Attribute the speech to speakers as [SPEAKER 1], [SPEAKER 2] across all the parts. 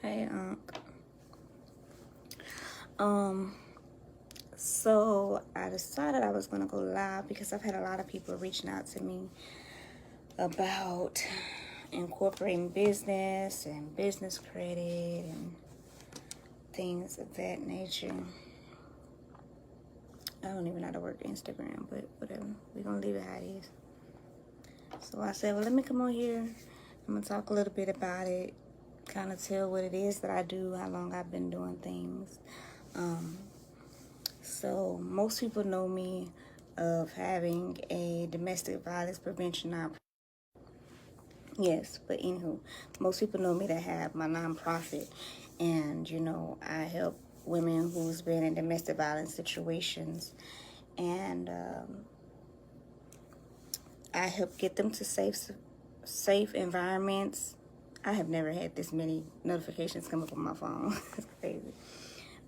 [SPEAKER 1] Hey, um, so I decided I was gonna go live because I've had a lot of people reaching out to me about incorporating business and business credit and things of that nature. I don't even know how to work Instagram, but whatever. We're gonna leave it how it is. So I said, well, let me come on here. I'm gonna talk a little bit about it, kind of tell what it is that I do, how long I've been doing things. So most people know me of having a domestic violence prevention nonprofit. Yes, but anywho, most people know me to have my nonprofit, and I help women who's been in domestic violence situations, and I help get them to safe environments. I have never had this many notifications come up on my phone. It's crazy.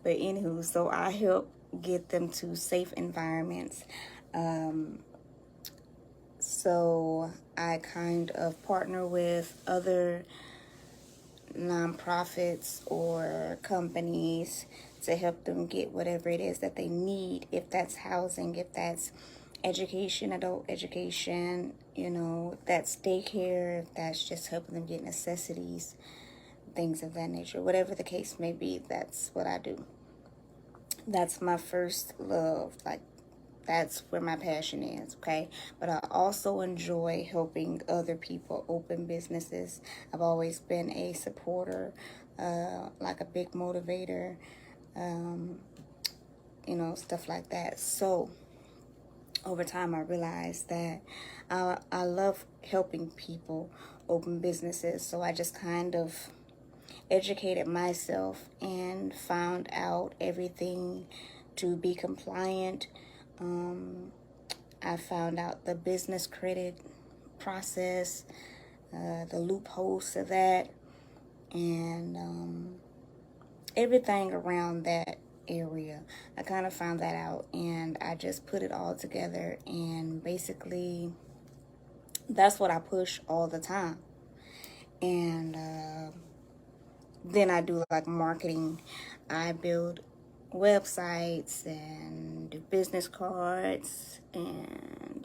[SPEAKER 1] But anywho, so I help get them to safe environments. So I kind of partner with other nonprofits or companies to help them get whatever it is that they need, if that's housing, if that's education, adult education, if that's daycare, if that's just helping them get necessities, things of that nature. Whatever the case may be, that's what I do. That's my first love. Like, that's where my passion is, okay? But I also enjoy helping other people open businesses. I've always been a supporter, like a big motivator, stuff like that. So over time, I realized that I love helping people open businesses. So I just kind of educated myself and found out everything to be compliant. I found out the business credit process, the loopholes to that, and everything around that area. I kind of found that out, and I just put it all together, and basically that's what I push all the time. And then I do like marketing. I build websites and do business cards and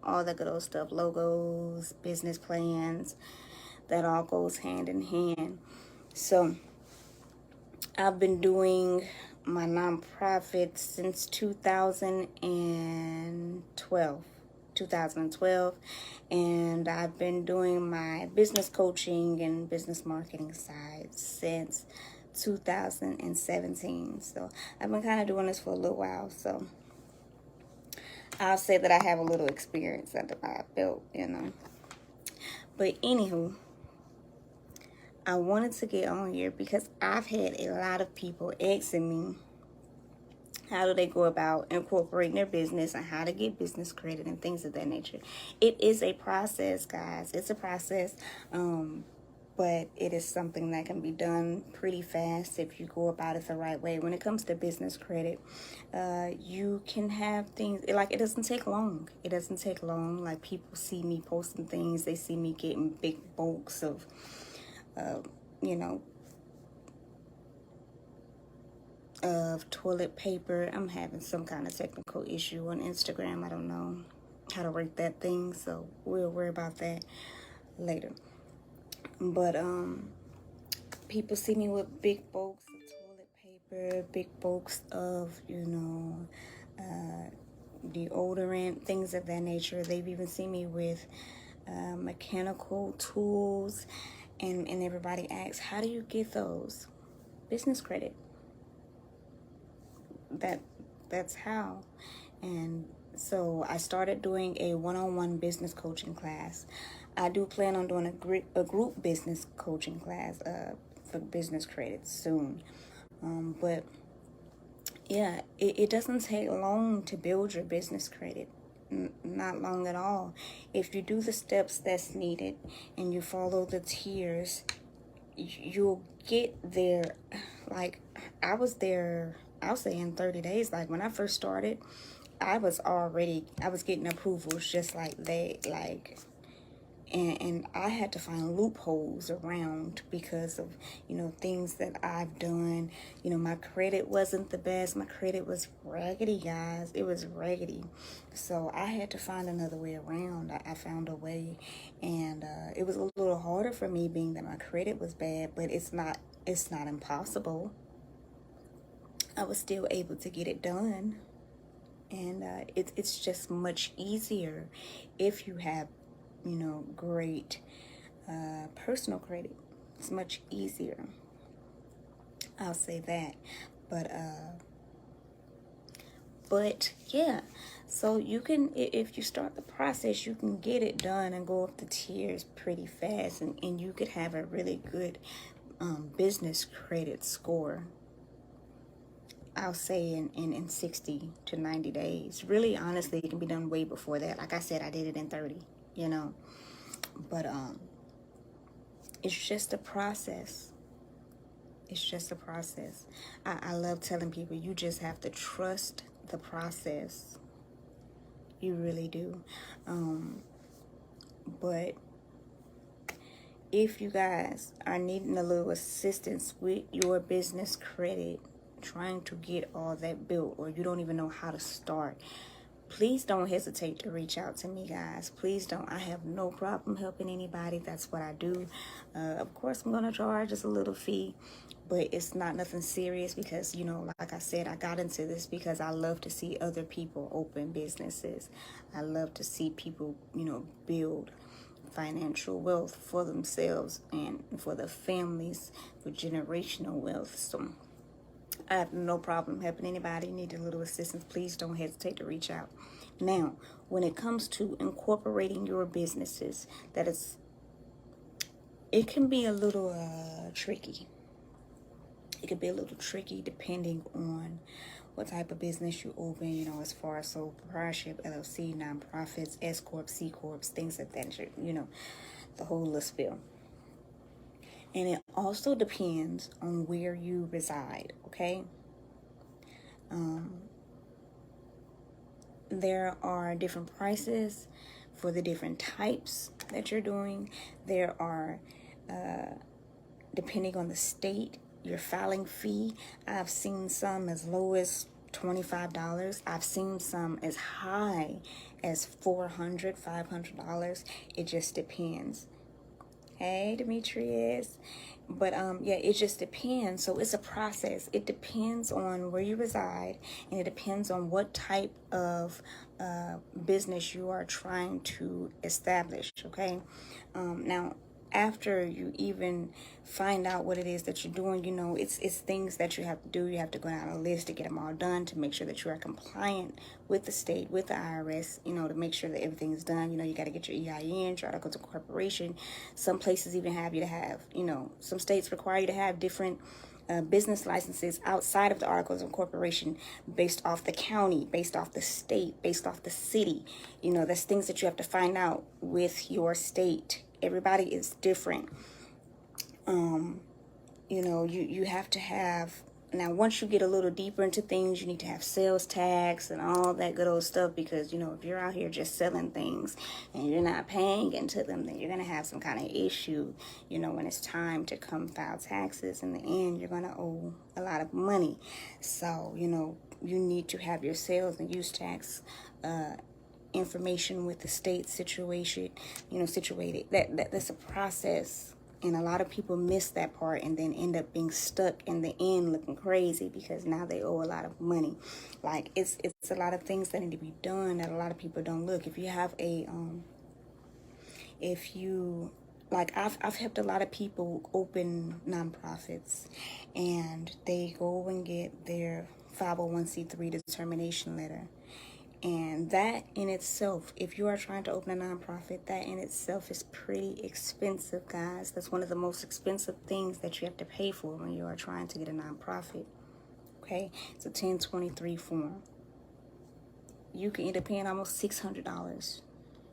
[SPEAKER 1] all that good old stuff, logos, business plans. That all goes hand in hand. So I've been doing my nonprofit since 2012, and I've been doing my business coaching and business marketing side since 2017. So I've been kind of doing this for a little while. So I'll say that I have a little experience under my belt. But anywho, I wanted to get on here because I've had a lot of people asking me how do they go about incorporating their business and how to get business credit and things of that nature. It is a process, guys. It's a process, but it is something that can be done pretty fast if you go about it the right way. When it comes to business credit, you can have things, like, it doesn't take long. It doesn't take long. Like, people see me posting things. They see me getting big bulks of you know, of toilet paper. I'm having some kind of technical issue on Instagram. I don't know how to work that thing, so we'll worry about that later. But people see me with big bulks of toilet paper, big bulks of deodorant, things of that nature. They've even seen me with mechanical tools, and everybody asks, how do you get those? Business credit. That's how. And so I started doing a one-on-one business coaching class. I do plan on doing a group business coaching class for business credit soon. But yeah, it doesn't take long to build your business credit. Not long at all. If you do the steps that's needed and you follow the tiers, you'll get there. Like, I was there, I'll say, in 30 days. Like, when I first started, I was getting approvals just like they, like, And I had to find loopholes around because of, you know, things that I've done. You know, my credit wasn't the best. My credit was raggedy, guys. It was raggedy. So I had to find another way around. I found a way, and it was a little harder for me, being that my credit was bad, but it's not impossible. I was still able to get it done. And it's just much easier if you have, you know, great personal credit. It's much easier. I'll say that. But yeah, so you can, if you start the process, you can get it done and go up the tiers pretty fast, and you could have a really good business credit score. I'll say in 60 to 90 days. Really, honestly, it can be done way before that. Like I said, I did it in 30, you know. But it's just a process. It's just a process. I love telling people, you just have to trust the process. You really do. But if you guys are needing a little assistance with your business credit, trying to get all that built, or you don't even know how to start, please don't hesitate to reach out to me, guys. Please don't. I have no problem helping anybody. That's what I do. Of course, I'm going to charge just a little fee, but it's not nothing serious, because, you know, like I said, I got into this because I love to see other people open businesses. I love to see people, you know, build financial wealth for themselves and for their families, with generational wealth. So I have no problem helping anybody. Need a little assistance, please don't hesitate to reach out. Now, when it comes to incorporating your businesses, it can be a little tricky. It could be a little tricky depending on what type of business you open, you know, as far as sole proprietorship, LLC, nonprofits, S Corp, C Corps, things like that, you know, the whole list spill. And it also depends on where you reside, okay? There are different prices for the different types that you're doing. There are, depending on the state, your filing fee. I've seen some as low as $25. I've seen some as high as $400, $500. It just depends. Hey, Demetrius. But yeah, it just depends. So it's a process. It depends on where you reside, and it depends on what type of business you are trying to establish. Okay. Now, after you even find out what it is that you're doing, you know, it's things that you have to do. You have to go down a list to get them all done, to make sure that you are compliant with the state, with the IRS, you know, to make sure that everything's done. You know, you got to get your EIN, your articles of incorporation. Some places even have you to have, you know, some states require you to have different business licenses outside of the articles of incorporation, based off the county, based off the state, based off the city. You know, that's things that you have to find out with your state. Everybody is different. You know, you have to have, now once you get a little deeper into things, you need to have sales tax and all that good old stuff, because, you know, if you're out here just selling things and you're not paying into them, then you're going to have some kind of issue, you know, when it's time to come file taxes. In the end, you're going to owe a lot of money. So, you know, you need to have your sales and use tax information with the state situation, you know, situated. That's a process, and a lot of people miss that part and then end up being stuck in the end looking crazy, because now they owe a lot of money. Like, it's a lot of things that need to be done that a lot of people don't look. If you have a like, I've helped a lot of people open nonprofits, and they go and get their 501c3 determination letter. And that in itself, if you are trying to open a nonprofit, that in itself is pretty expensive, guys. That's one of the most expensive things that you have to pay for when you are trying to get a nonprofit. Okay, it's a 1023 form. You can end up paying almost $600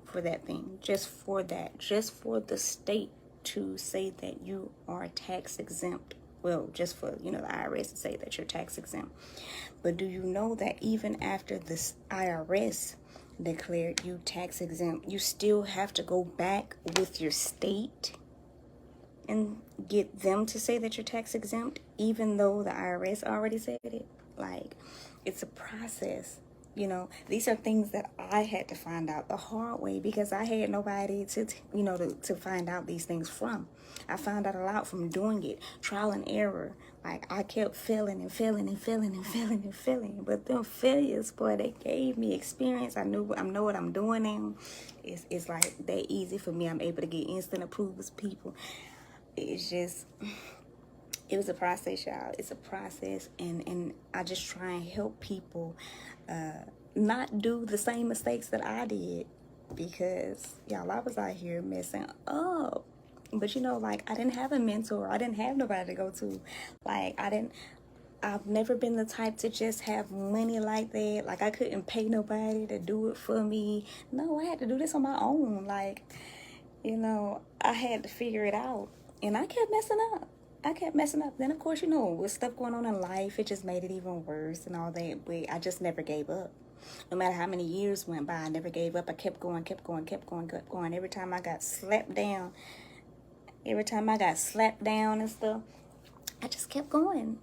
[SPEAKER 1] for that thing, just for the state to say that you are tax exempt. Well, just for, you know, the IRS to say that you're tax exempt. But do you know that even after this IRS declared you tax exempt, you still have to go back with your state and get them to say that you're tax exempt, even though the IRS already said it. Like, it's a process. You know, these are things that I had to find out the hard way because I had nobody to find out these things from. I found out a lot from doing it, trial and error. Like, I kept failing and failing and failing and failing and failing. But them failures, boy, they gave me experience. I know what I'm doing now. It's like that easy for me. I'm able to get instant approvals, people. It's just, it was a process, y'all. It's a process, and I just try and help people not do the same mistakes that I did, because y'all, I was out here messing up. But you know, like, I didn't have a mentor. I didn't have nobody to go to. Like, I've never been the type to just have money like that. Like, I couldn't pay nobody to do it for me. No, I had to do this on my own. Like, you know, I had to figure it out. And I kept messing up. Then, of course, you know, with stuff going on in life, it just made it even worse and all that. But I just never gave up. No matter how many years went by, I never gave up. I kept going. Every time I got slapped down and stuff, I just kept going.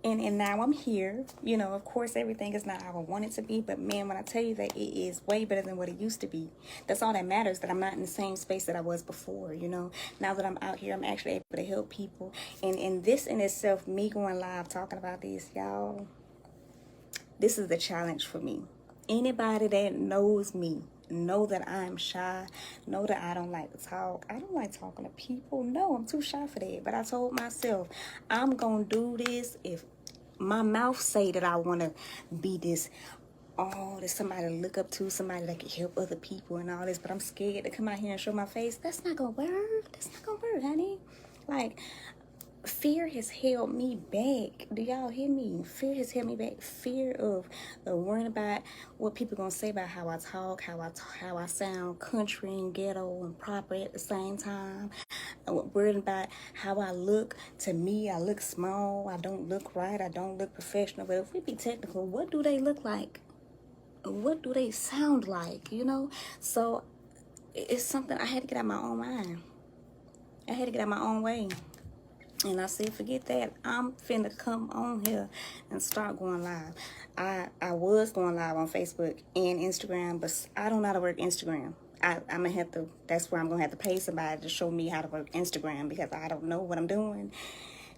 [SPEAKER 1] And now I'm here. You know, of course, everything is not how I want it to be. But, man, when I tell you that it is way better than what it used to be, that's all that matters, that I'm not in the same space that I was before, you know. Now that I'm out here, I'm actually able to help people. And this in itself, me going live talking about this, y'all, this is the challenge for me. Anybody that knows me, know that I'm shy, know that I don't like to talk. I don't like talking to people. No, I'm too shy for that. But I told myself, I'm going to do this if my mouth say that I want to be this, there's somebody to look up to, somebody that can help other people and all this, but I'm scared to come out here and show my face. That's not going to work. That's not going to work, honey. Like, fear has held me back. Do y'all hear me? Fear has held me back. Fear of worrying about what people gonna say about how I talk, how I sound country and ghetto and proper at the same time. Worried about how I look. To me, I look small. I don't look right. I don't look professional. But if we be technical, what do they look like? What do they sound like? You know? So it's something I had to get out of my own mind. I had to get out of my own way. And I said, forget that. I'm finna come on here and start going live. I was going live on Facebook and Instagram, but I don't know how to work Instagram. I'm gonna have to, that's where I'm gonna have to pay somebody to show me how to work Instagram, because I don't know what I'm doing.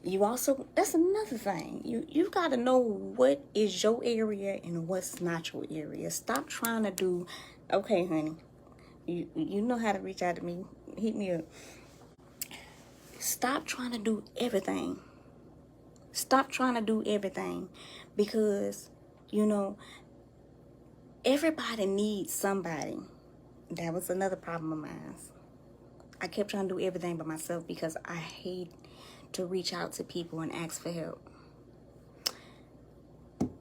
[SPEAKER 1] You also, that's another thing. You gotta know what is your area and what's not your area. Stop trying to do, okay, honey, you know how to reach out to me. Hit me up. Stop trying to do everything. Stop trying to do everything, because, you know, everybody needs somebody. That was another problem of mine. I kept trying to do everything by myself because I hate to reach out to people and ask for help.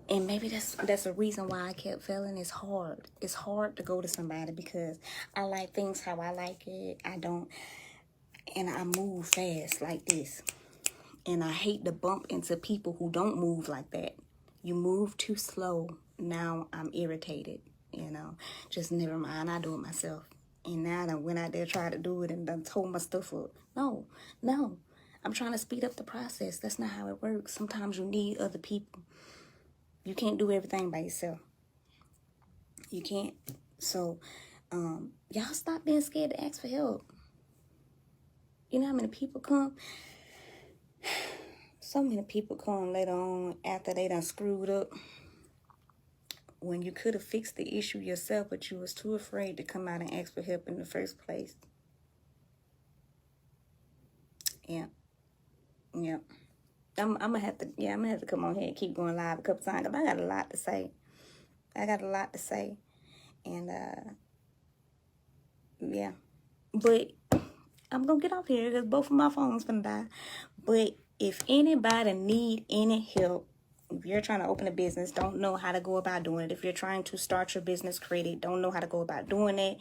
[SPEAKER 1] And maybe that's a reason why I kept failing. It's hard. It's hard to go to somebody because I like things how I like it. I don't, and I move fast like this. And I hate to bump into people who don't move like that. You move too slow. Now I'm irritated, you know. Just never mind, I do it myself. And now I went out there, tried to do it, and done tore my stuff up. No. I'm trying to speed up the process. That's not how it works. Sometimes you need other people. You can't do everything by yourself. You can't. So, y'all stop being scared to ask for help. You know how many people come? So many people come later on after they done screwed up, when you could have fixed the issue yourself, but you was too afraid to come out and ask for help in the first place. Yeah. I'm gonna have to come on here and keep going live a couple times, because I got a lot to say. And yeah. But I'm gonna get off here because both of my phones gonna die. But if anybody need any help, if you're trying to open a business, don't know how to go about doing it. If you're trying to start your business credit, don't know how to go about doing it,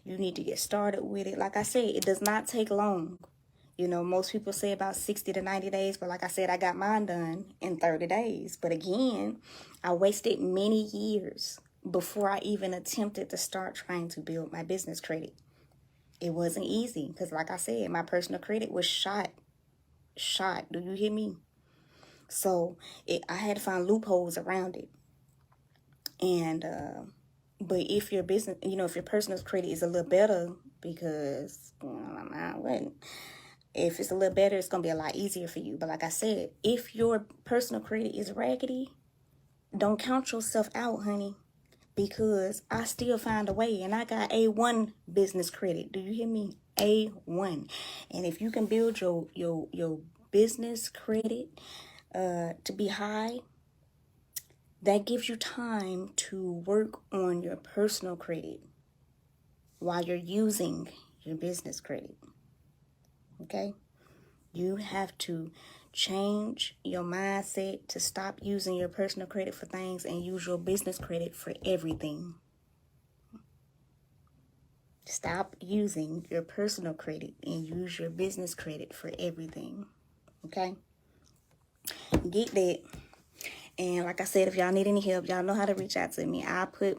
[SPEAKER 1] you need to get started with it. Like I said, it does not take long. You know, most people say about 60 to 90 days, but like I said, I got mine done in 30 days. But again, I wasted many years before I even attempted to start trying to build my business credit. It wasn't easy because, like I said, my personal credit was shot. Do you hear me? So I had to find loopholes around it. And but if your business, if your personal credit is a little better, because I wouldn't. If it's a little better, it's gonna be a lot easier for you. But like I said, if your personal credit is raggedy, don't count yourself out, honey, because I still find a way, and I got A1 business credit. Do you hear me? A1. And if you can build your business credit to be high, that gives you time to work on your personal credit while you're using your business credit. Okay? You have to change your mindset to stop using your personal credit for things and use your business credit for everything. Stop using your personal credit and use your business credit for everything. Okay? Get that. And like I said, if y'all need any help, y'all know how to reach out to me. I'll put